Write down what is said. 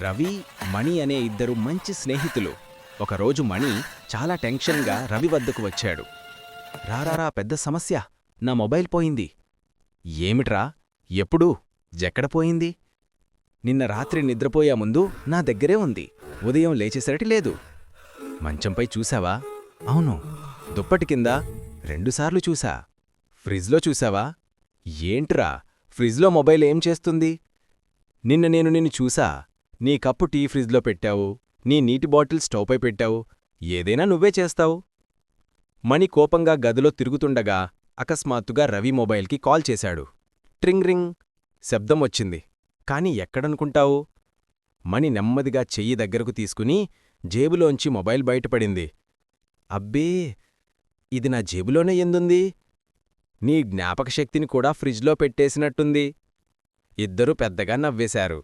రవి, మణి అనే ఇద్దరు మంచి స్నేహితులు. ఒకరోజు మణి చాలా టెన్షన్గా రవి వద్దకు వచ్చాడు. రారారా, పెద్ద సమస్య. నా మొబైల్ పోయింది. ఏమిట్రా? ఎప్పుడు? ఎక్కడ పోయింది? నిన్న రాత్రి నిద్రపోయే ముందు నా దగ్గరే ఉంది. ఉదయం లేచేసరికి లేదు. మంచంపై చూశావా? అవును. దుప్పటి కింద 2 సార్లు చూసా. ఫ్రిజ్లో చూశావా? ఏంట్రా, ఫ్రిజ్లో మొబైల్ ఏం చేస్తుంది? నిన్న నిన్ను చూసా. నీ కప్పు టీ ఫ్రిజ్లో పెట్టావు, నీ నీటి బాటిల్ స్టవ్పై పెట్టావు. ఏదైనా నువ్వే చేస్తావు. మణి కోపంగా గదిలో తిరుగుతుండగా అకస్మాత్తుగా రవి మొబైల్కి కాల్ చేశాడు. ట్రింగ్ రింగ్ శబ్దం వచ్చింది. కాని ఎక్కడనుకుంటావు? మణి నెమ్మదిగా చెయ్యి దగ్గరకు తీసుకుని జేబులోంచి మొబైల్ బయటపడింది. అబ్బే, ఇది నా జేబులోనే ఎందుంది? నీ జ్ఞాపకశక్తిని కూడా ఫ్రిజ్లో పెట్టేసినట్టుంది. ఇద్దరూ పెద్దగా నవ్వేశారు.